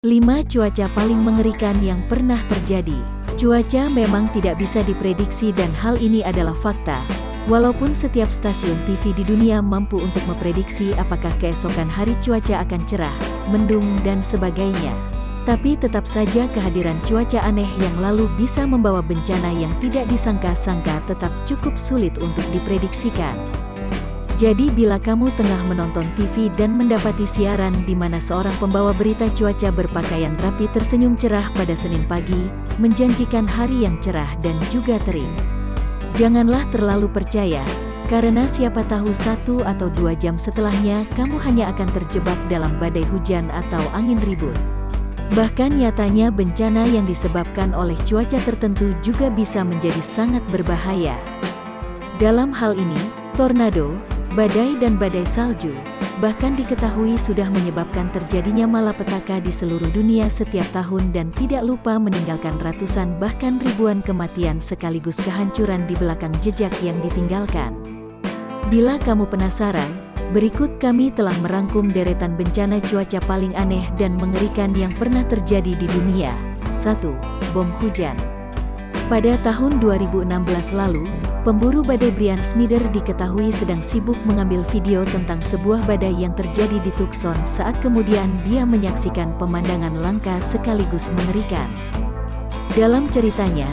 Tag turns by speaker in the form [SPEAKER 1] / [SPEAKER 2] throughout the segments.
[SPEAKER 1] 5 cuaca paling mengerikan yang pernah terjadi. Cuaca memang tidak bisa diprediksi dan hal ini adalah fakta. Walaupun setiap stasiun TV di dunia mampu untuk memprediksi apakah keesokan hari cuaca akan cerah, mendung dan sebagainya. Tapi tetap saja kehadiran cuaca aneh yang lalu bisa membawa bencana yang tidak disangka-sangka tetap cukup sulit untuk diprediksikan. Jadi bila kamu tengah menonton TV dan mendapati siaran di mana seorang pembawa berita cuaca berpakaian rapi tersenyum cerah pada Senin pagi, menjanjikan hari yang cerah dan juga terik, janganlah terlalu percaya, karena siapa tahu 1 atau 2 jam setelahnya kamu hanya akan terjebak dalam badai hujan atau angin ribut. Bahkan nyatanya bencana yang disebabkan oleh cuaca tertentu juga bisa menjadi sangat berbahaya. Dalam hal ini, tornado, badai dan badai salju, bahkan diketahui sudah menyebabkan terjadinya malapetaka di seluruh dunia setiap tahun dan tidak lupa meninggalkan ratusan bahkan ribuan kematian sekaligus kehancuran di belakang jejak yang ditinggalkan. Bila kamu penasaran, berikut kami telah merangkum deretan bencana cuaca paling aneh dan mengerikan yang pernah terjadi di dunia. 1. Bom hujan. Pada tahun 2016 lalu, pemburu badai Brian Schneider diketahui sedang sibuk mengambil video tentang sebuah badai yang terjadi di Tucson saat kemudian dia menyaksikan pemandangan langka sekaligus mengerikan. Dalam ceritanya,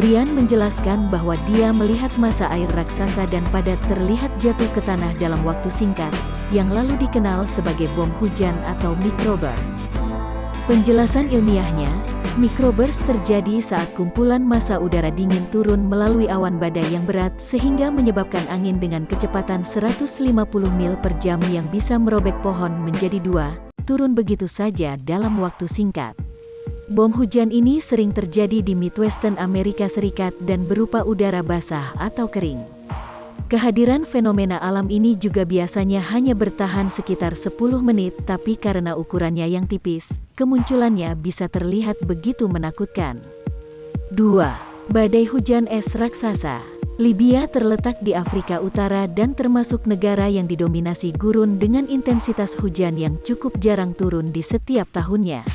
[SPEAKER 1] Brian menjelaskan bahwa dia melihat massa air raksasa dan padat terlihat jatuh ke tanah dalam waktu singkat, yang lalu dikenal sebagai bom hujan atau microburst. Penjelasan ilmiahnya, microburst terjadi saat kumpulan massa udara dingin turun melalui awan badai yang berat sehingga menyebabkan angin dengan kecepatan 150 mil per jam yang bisa merobek pohon menjadi 2, turun begitu saja dalam waktu singkat. Bom hujan ini sering terjadi di Midwestern Amerika Serikat dan berupa udara basah atau kering. Kehadiran fenomena alam ini juga biasanya hanya bertahan sekitar 10 menit tapi karena ukurannya yang tipis, kemunculannya bisa terlihat begitu menakutkan. 2. Badai hujan es raksasa. Libya terletak di Afrika Utara dan termasuk negara yang didominasi gurun dengan intensitas hujan yang cukup jarang turun di setiap tahunnya.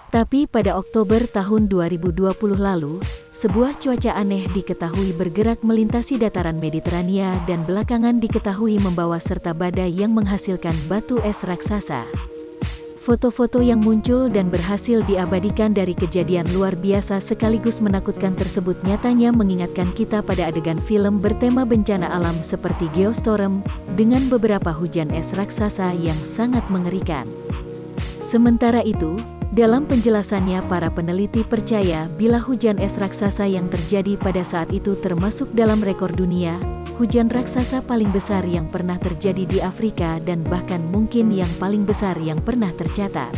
[SPEAKER 1] Tapi pada Oktober tahun 2020 lalu, sebuah cuaca aneh diketahui bergerak melintasi dataran Mediterania dan belakangan diketahui membawa serta badai yang menghasilkan batu es raksasa. Foto-foto yang muncul dan berhasil diabadikan dari kejadian luar biasa sekaligus menakutkan tersebut nyatanya mengingatkan kita pada adegan film bertema bencana alam seperti Geostorm, dengan beberapa hujan es raksasa yang sangat mengerikan. Sementara itu, dalam penjelasannya para peneliti percaya bila hujan es raksasa yang terjadi pada saat itu termasuk dalam rekor dunia, hujan raksasa paling besar yang pernah terjadi di Afrika dan bahkan mungkin yang paling besar yang pernah tercatat.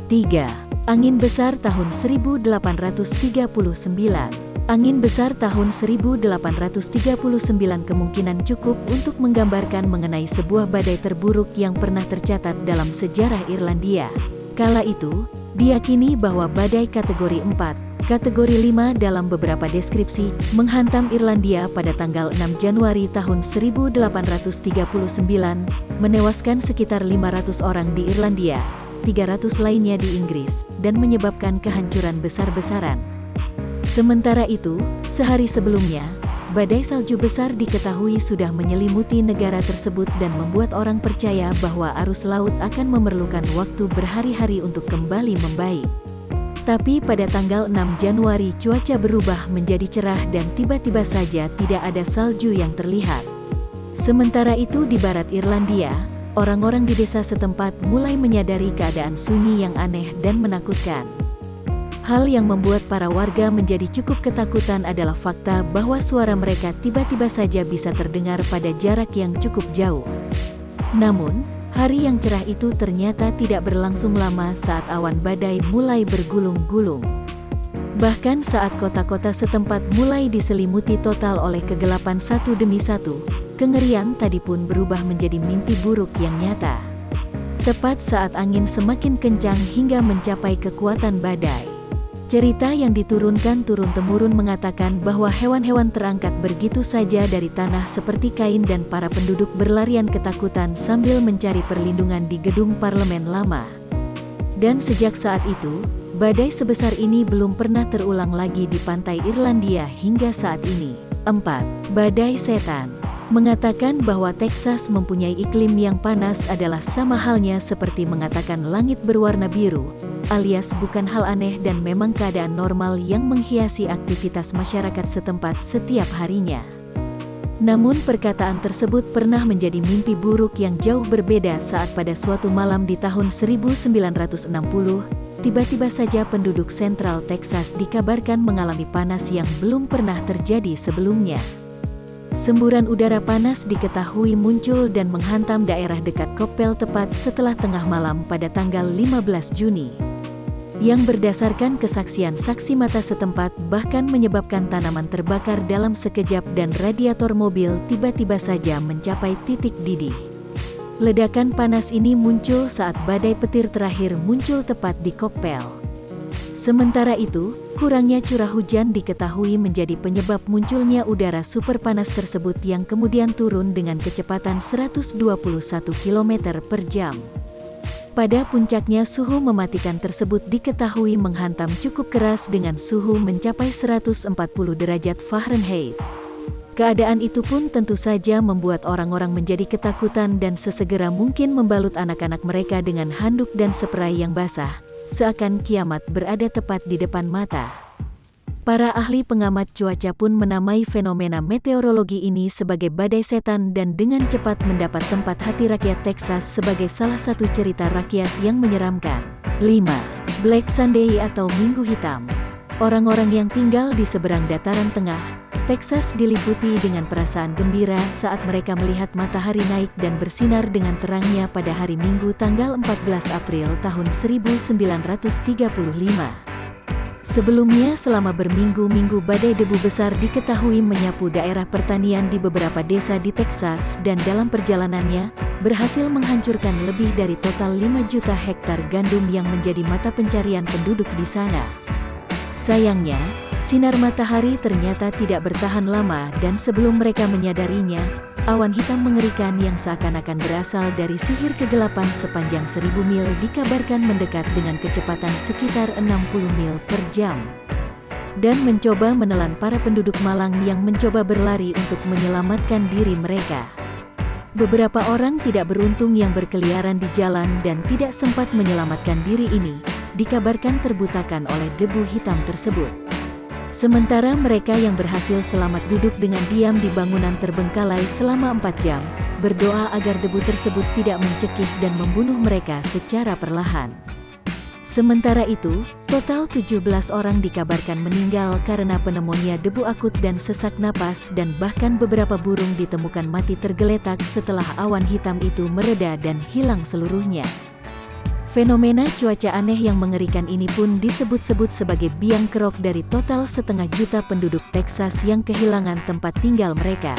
[SPEAKER 1] 3. Angin besar tahun 1839. Angin besar tahun 1839 kemungkinan cukup untuk menggambarkan mengenai sebuah badai terburuk yang pernah tercatat dalam sejarah Irlandia. Kala itu, diyakini bahwa badai kategori 4, kategori 5 dalam beberapa deskripsi, menghantam Irlandia pada tanggal 6 Januari tahun 1839, menewaskan sekitar 500 orang di Irlandia, 300 lainnya di Inggris, dan menyebabkan kehancuran besar-besaran. Sementara itu, sehari sebelumnya, badai salju besar diketahui sudah menyelimuti negara tersebut dan membuat orang percaya bahwa arus laut akan memerlukan waktu berhari-hari untuk kembali membaik. Tapi pada tanggal 6 Januari cuaca berubah menjadi cerah dan tiba-tiba saja tidak ada salju yang terlihat. Sementara itu di barat Irlandia, orang-orang di desa setempat mulai menyadari keadaan sunyi yang aneh dan menakutkan. Hal yang membuat para warga menjadi cukup ketakutan adalah fakta bahwa suara mereka tiba-tiba saja bisa terdengar pada jarak yang cukup jauh. Namun, hari yang cerah itu ternyata tidak berlangsung lama saat awan badai mulai bergulung-gulung. Bahkan saat kota-kota setempat mulai diselimuti total oleh kegelapan satu demi satu, kengerian tadi pun berubah menjadi mimpi buruk yang nyata. Tepat saat angin semakin kencang hingga mencapai kekuatan badai. Cerita yang diturunkan turun-temurun mengatakan bahwa hewan-hewan terangkat begitu saja dari tanah seperti kain dan para penduduk berlarian ketakutan sambil mencari perlindungan di gedung parlemen lama. Dan sejak saat itu, badai sebesar ini belum pernah terulang lagi di pantai Irlandia hingga saat ini. 4. Badai setan mengatakan bahwa Texas mempunyai iklim yang panas adalah sama halnya seperti mengatakan langit berwarna biru, alias bukan hal aneh dan memang keadaan normal yang menghiasi aktivitas masyarakat setempat setiap harinya. Namun perkataan tersebut pernah menjadi mimpi buruk yang jauh berbeda saat pada suatu malam di tahun 1960, tiba-tiba saja penduduk Central Texas dikabarkan mengalami panas yang belum pernah terjadi sebelumnya. Semburan udara panas diketahui muncul dan menghantam daerah dekat Coppell tepat setelah tengah malam pada tanggal 15 Juni. Yang berdasarkan kesaksian saksi mata setempat bahkan menyebabkan tanaman terbakar dalam sekejap dan radiator mobil tiba-tiba saja mencapai titik didih. Ledakan panas ini muncul saat badai petir terakhir muncul tepat di Coppell. Sementara itu, kurangnya curah hujan diketahui menjadi penyebab munculnya udara super panas tersebut yang kemudian turun dengan kecepatan 121 km per jam. Pada puncaknya suhu mematikan tersebut diketahui menghantam cukup keras dengan suhu mencapai 140 derajat Fahrenheit. Keadaan itu pun tentu saja membuat orang-orang menjadi ketakutan dan sesegera mungkin membalut anak-anak mereka dengan handuk dan spray yang basah, seakan kiamat berada tepat di depan mata. Para ahli pengamat cuaca pun menamai fenomena meteorologi ini sebagai badai setan dan dengan cepat mendapat tempat hati rakyat Texas sebagai salah satu cerita rakyat yang menyeramkan. 5. Black Sunday atau Minggu Hitam. Orang-orang yang tinggal di seberang dataran tengah, Texas diliputi dengan perasaan gembira saat mereka melihat matahari naik dan bersinar dengan terangnya pada hari Minggu tanggal 14 April tahun 1935. Sebelumnya selama berminggu-minggu badai debu besar diketahui menyapu daerah pertanian di beberapa desa di Texas dan dalam perjalanannya, berhasil menghancurkan lebih dari total 5 juta hektar gandum yang menjadi mata pencarian penduduk di sana. Sayangnya, sinar matahari ternyata tidak bertahan lama dan sebelum mereka menyadarinya, awan hitam mengerikan yang seakan-akan berasal dari sihir kegelapan sepanjang 1000 mil dikabarkan mendekat dengan kecepatan sekitar 60 mil per jam. Dan mencoba menelan para penduduk Malang yang mencoba berlari untuk menyelamatkan diri mereka. Beberapa orang tidak beruntung yang berkeliaran di jalan dan tidak sempat menyelamatkan diri ini, dikabarkan terbutakan oleh debu hitam tersebut. Sementara mereka yang berhasil selamat duduk dengan diam di bangunan terbengkalai selama 4 jam, berdoa agar debu tersebut tidak mencekik dan membunuh mereka secara perlahan. Sementara itu, total 17 orang dikabarkan meninggal karena pneumonia debu akut dan sesak napas dan bahkan beberapa burung ditemukan mati tergeletak setelah awan hitam itu mereda dan hilang seluruhnya. Fenomena cuaca aneh yang mengerikan ini pun disebut-sebut sebagai biang kerok dari total 500.000 penduduk Texas yang kehilangan tempat tinggal mereka.